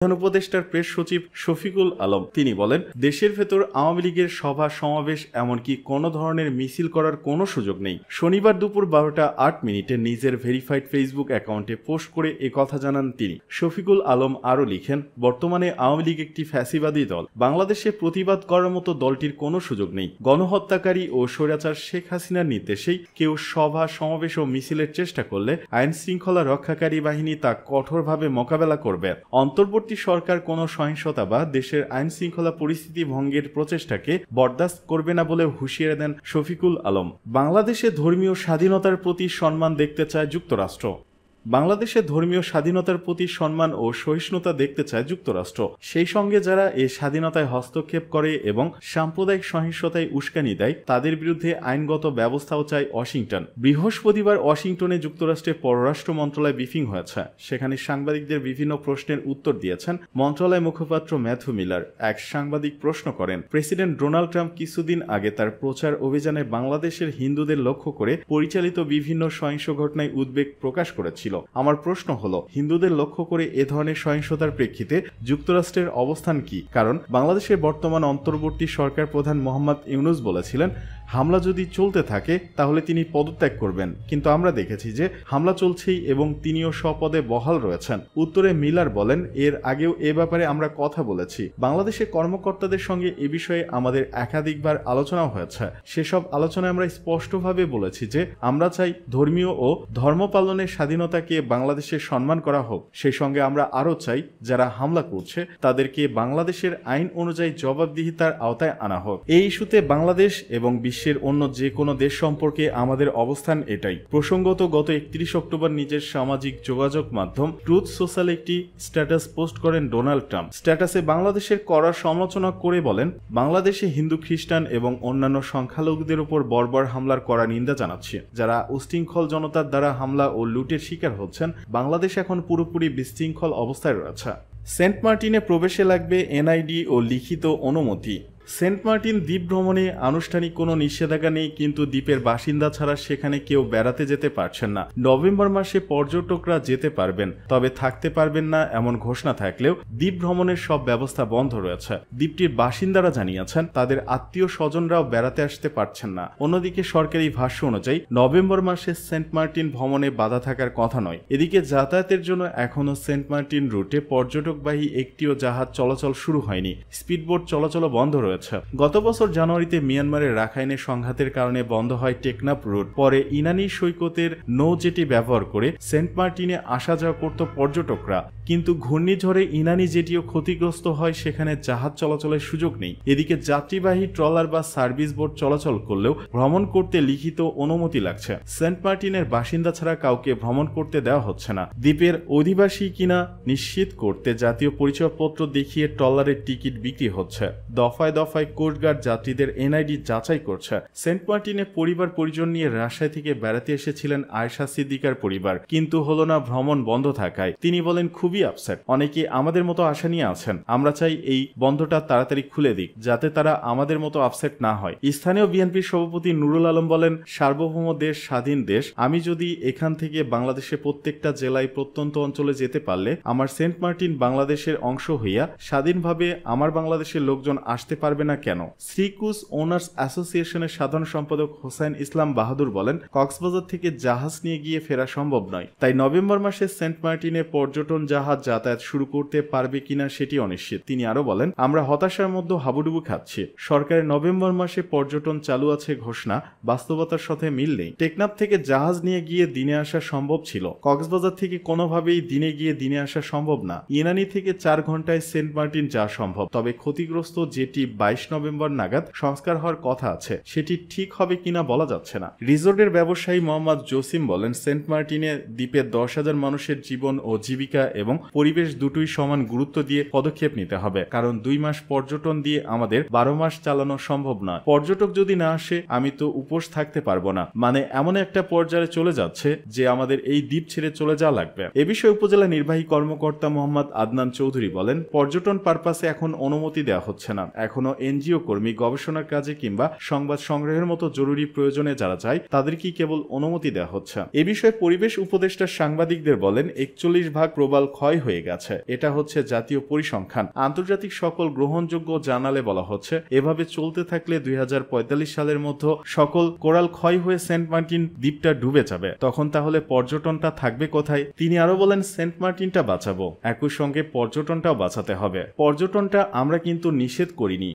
প্রধান উপদেষ্টার প্রেস সচিব শফিকুল আলম তিনি বলেন, দেশের ভেতর আওয়ামী লীগের সভা সমাবেশ এমনকি কোনো ধরনের মিছিল করার কোনো সুযোগ নেই। শনিবার দুপুর 12:08 নিজের ভেরিফাইড ফেসবুক অ্যাকাউন্টে পোস্ট করে কথা জানান তিনি। শফিকুল আলম আরও লিখেন, বর্তমানে আওয়ামী লীগ একটি ফ্যাসিবাদী দল। বাংলাদেশে প্রতিবাদ করার মতো দলটির কোনো সুযোগ নেই। গণহত্যাকারী ও স্বৈরাচার শেখ হাসিনার নির্দেশেই কেউ সভা সমাবেশ ও মিছিলের চেষ্টা করলে আইন শৃঙ্খলা রক্ষাকারী বাহিনী তা কঠোরভাবে মোকাবেলা করবে। অন্তর্বর্তী সরকার কোনো সহিংসতা বা দেশের আইন শৃঙ্খলা পরিস্থিতি ভঙ্গের প্রচেষ্টাকে বরদাস্ত করবে না বলে হুঁশিয়ারি দেন শফিকুল আলম। বাংলাদেশে ধর্মীয় স্বাধীনতার প্রতি সম্মান দেখতে চায় যুক্তরাষ্ট্র। বাংলাদেশে ধর্মীয় স্বাধীনতার প্রতি সম্মান ও সহিষ্ণুতা দেখতে চায় যুক্তরাষ্ট্র। সেই সঙ্গে যারা এই স্বাধীনতায় হস্তক্ষেপ করে এবং সাম্প্রদায়িক সহিংসতায় উস্কানি দেয় তাদের বিরুদ্ধে আইনগত ব্যবস্থাও চায় ওয়াশিংটন। বৃহস্পতিবার ওয়াশিংটনে যুক্তরাষ্ট্রের পররাষ্ট্র মন্ত্রণালয় ব্রিফিং হয়েছে। সেখানে সাংবাদিকদের বিভিন্ন প্রশ্নের উত্তর দিয়েছেন মন্ত্রণালয় মুখপাত্র ম্যাথু মিলার। এক সাংবাদিক প্রশ্ন করেন, প্রেসিডেন্ট ডোনাল্ড ট্রাম্প কিছুদিন আগে তার প্রচার অভিযানে বাংলাদেশের হিন্দুদের লক্ষ্য করে পরিচালিত বিভিন্ন সহিংস ঘটনায় উদ্বেগ প্রকাশ করেছিল। আমার প্রশ্ন হলো, হিন্দুদের লক্ষ্য করে এ ধরনের সহিংসতার প্রেক্ষিতে যুক্তরাষ্ট্রের অবস্থান কি? কারণ বাংলাদেশের বর্তমান অন্তর্বর্তী সরকার প্রধান মোহাম্মদ ইউনূস বলেছিলেন, হামলা যদি চলতে থাকে তাহলে তিনি পদত্যাগ করবেন, কিন্তু আমরা দেখেছি যে হামলা চলছেই এবং তিনিও স্বপদে বহাল রয়েছেন। উত্তরে মিলার বলেন, এর আগেও এ ব্যাপারে আমরা কথা বলেছি। বাংলাদেশের কর্মকর্তাদের সঙ্গে এ বিষয়ে আমাদের একাধিকবার আলোচনা হয়েছে। সেসব আলোচনায় আমরা স্পষ্টভাবে বলেছি যে আমরা চাই ধর্মীয় ও ধর্ম পালনের স্বাধীনতাকে বাংলাদেশে সম্মান করা হোক। সেই সঙ্গে আমরা আরও চাই যারা হামলা করছে তাদেরকে বাংলাদেশের আইন অনুযায়ী জবাবদিহিতার আওতায় আনা হোক। এই ইস্যুতে বাংলাদেশ এবং বিশ্বের অন্য যে কোনো দেশ সম্পর্কে আমাদের অবস্থান এটাই। প্রসঙ্গত, গত 31 অক্টোবর নিজের সামাজিক যোগাযোগ মাধ্যম ট্রুথ সোশ্যালে একটি স্ট্যাটাস পোস্ট করেন ডোনাল্ড ট্রাম্প। স্ট্যাটাসে বাংলাদেশের কড়া সমালোচনা করে বলেন, বাংলাদেশে হিন্দু, খ্রিস্টান এবং অন্যান্য সংখ্যালঘুদের উপর বর্বর হামলার কড়া নিন্দা জানাচ্ছে। যারা উশৃঙ্খল জনতার দ্বারা হামলা ও লুটের শিকার হচ্ছেন, বাংলাদেশ এখন পুরোপুরি বিশৃঙ্খল অবস্থায় রয়েছে। সেন্ট মার্টিনে প্রবেশে লাগবে এনআইডি ও লিখিত অনুমতি। সেন্ট মার্টিন দ্বীপ ভ্রমণে আনুষ্ঠানিক কোনো নিষেধাজ্ঞা নেই, কিন্তু দ্বীপের বাসিন্দা ছাড়া সেখানে কেউ বেড়াতে যেতে পারছেন না। নভেম্বর মাসে পর্যটকরা যেতে পারবেন, তবে থাকতে পারবেন না এমন ঘোষণা থাকলেও দ্বীপ ভ্রমণের সব ব্যবস্থা বন্ধ রয়েছে। দ্বীপটির বাসিন্দারা জানিয়েছেন তাদের আত্মীয় স্বজনরাও বেড়াতে আসতে পারছেন না। অন্যদিকে সরকারি ভাষ্য অনুযায়ী নভেম্বর মাসে সেন্ট মার্টিন ভ্রমণে বাধা থাকার কথা নয়। এদিকে যাতায়াতের জন্য এখনও সেন্ট মার্টিন রুটে পর্যটকবাহী একটিও জাহাজ চলাচল শুরু হয়নি। স্পিডবোট চলাচলও বন্ধ রয়েছে। গত বছর জানুয়ারিতে মিয়ানমারের রাখাইনে সংঘাতের কারণে বন্ধ হয় টেকনাফ রুট। পরে ইনানি সৈকতের নৌ জেটি ব্যবহার করে সেন্ট মার্টিনে আসা যাওয়া করত পর্যটকরা, কিন্তু ঘূর্ণিঝড়ে ইনানি জেটিও ক্ষতিগ্রস্ত হয়, সেখানে জাহাজ চলাচলের সুযোগ নেই। এদিকে যাত্রীবাহী ট্রলার বা সার্ভিস বোট চলাচল করলেও ভ্রমণ করতে লিখিত অনুমতি লাগছে। সেন্ট মার্টিনের বাসিন্দা ছাড়া কাউকে ভ্রমণ করতে দেওয়া হচ্ছে না। দ্বীপের অধিবাসী কিনা নিশ্চিত করতে জাতীয় পরিচয়পত্র দেখিয়ে ট্রলারের টিকিট বিক্রি হচ্ছে। দফায় দফায় কোস্টগার্ড যাত্রীদের এনআইডি যাচাই করছে। সেন্ট মার্টিনে পরিবার পরিজন নিয়ে রাজশাহী থেকে বেড়াতে এসেছিলেন আয়েশা সিদ্দিকার পরিবার, কিন্তু হলো না ভ্রমণ বন্ধ থাকায়। তিনি বলেন, খুবই আপসেট। অনেকে আমাদের মতো আশা নিয়ে আছেন। আমরা চাই এই বন্ধটা তাড়াতাড়ি খুলে দিক, যাতে তারা আমাদের মতো আপসেট না হয়। স্থানীয় বিএনপির সভাপতি নুরুল আলম বলেন, সার্বভৌম দেশ, স্বাধীন দেশ। আমি যদি এখান থেকে বাংলাদেশের প্রত্যেকটা জেলায় প্রত্যন্ত অঞ্চলে যেতে পারলে আমার সেন্ট মার্টিন বাংলাদেশের অংশ হইয়া স্বাধীনভাবে আমার বাংলাদেশের লোকজন আসতে পারবে না কেন? শ্রীকুস ওনার্স অ্যাসোসিয়েশনের সাধারণ সম্পাদক হোসেন ইসলাম বাহাদুর বলেন, কক্সবাজার থেকে জাহাজ নিয়ে গিয়ে ফেরা সম্ভব নয়। তাই নভেম্বর মাসে সেন্ট মার্টিনে পর্যটন জাহাজ যাতায়াত শুরু করতে পারবে কিনা সেটি অনিশ্চিত। তিনি আরো বলেন, আমরা হতাশার মধ্যে হাবুডুবু খাচ্ছি। সরকারের নভেম্বর মাসে পর্যটন চালু আছে ঘোষণা বাস্তবতার সাথে মিল নেই। টেকনাফ থেকে জাহাজ নিয়ে গিয়ে দিনে আসা সম্ভব ছিল, কক্সবাজার থেকে কোনোভাবেই দিনে গিয়ে দিনে আসা সম্ভব না। ইনানি থেকে 4 ঘন্টায় সেন্ট মার্টিন যাওয়া সম্ভব, তবে ক্ষতিগ্রস্ত যেটি 22 নভেম্বর নাগাদ সংস্কার হওয়ার কথা আছে, সেটি ঠিক হবে কিনা বলা যাচ্ছে না। রিসোর্টের ব্যবসায়ী মোহাম্মদ জসিম বলেন, সেন্ট মার্টিনে দ্বীপের 10,000 মানুষের জীবন ও জীবিকা এবং পরিবেশ দুটোই সমান গুরুত্ব দিয়ে পদক্ষেপ নিতে হবে, কারণ 2 মাস পর্যটন দিয়ে আমাদের 12 মাস চালানো সম্ভব নয়। পর্যটক যদি না আসে আমি তো উপোস থাকতে পারবো না। মানে এমন একটা পর্যায়ে চলে যাচ্ছে যে আমাদের এই দ্বীপ ছেড়ে চলে যাওয়া লাগবে। এ বিষয়ে উপজেলা নির্বাহী কর্মকর্তা মোহাম্মদ আদনান চৌধুরী বলেন, পর্যটন পারপাসে এখন অনুমতি দেওয়া হচ্ছে না। এখনো কোনো এনজিও কর্মী গবেষণার কাজে কিংবা সংবাদ সংগ্রহের মতো জরুরি প্রয়োজনে যারা যায় তাদেরকেই কেবল অনুমতি দেওয়া হচ্ছে। এ বিষয়ে পরিবেশ উপদেষ্টা সাংবাদিকদের বলেন, 41 প্রবাল ক্ষয় হয়ে গেছে। এটা হচ্ছে জাতীয় পরিসংখ্যান। আন্তর্জাতিক সকল গ্রহণযোগ্য জার্নালে বলা হচ্ছে এভাবে চলতে থাকলে 2045 সালের মধ্যে সকল কোরাল ক্ষয় হয়ে সেন্ট মার্টিন দ্বীপটা ডুবে যাবে। তখন তাহলে পর্যটনটা থাকবে কোথায়? তিনি আরো বলেন, সেন্ট মার্টিনটা বাঁচাবো, একই সঙ্গে পর্যটনটাও বাঁচাতে হবে। পর্যটনটা আমরা কিন্তু নিষেধ করিনি,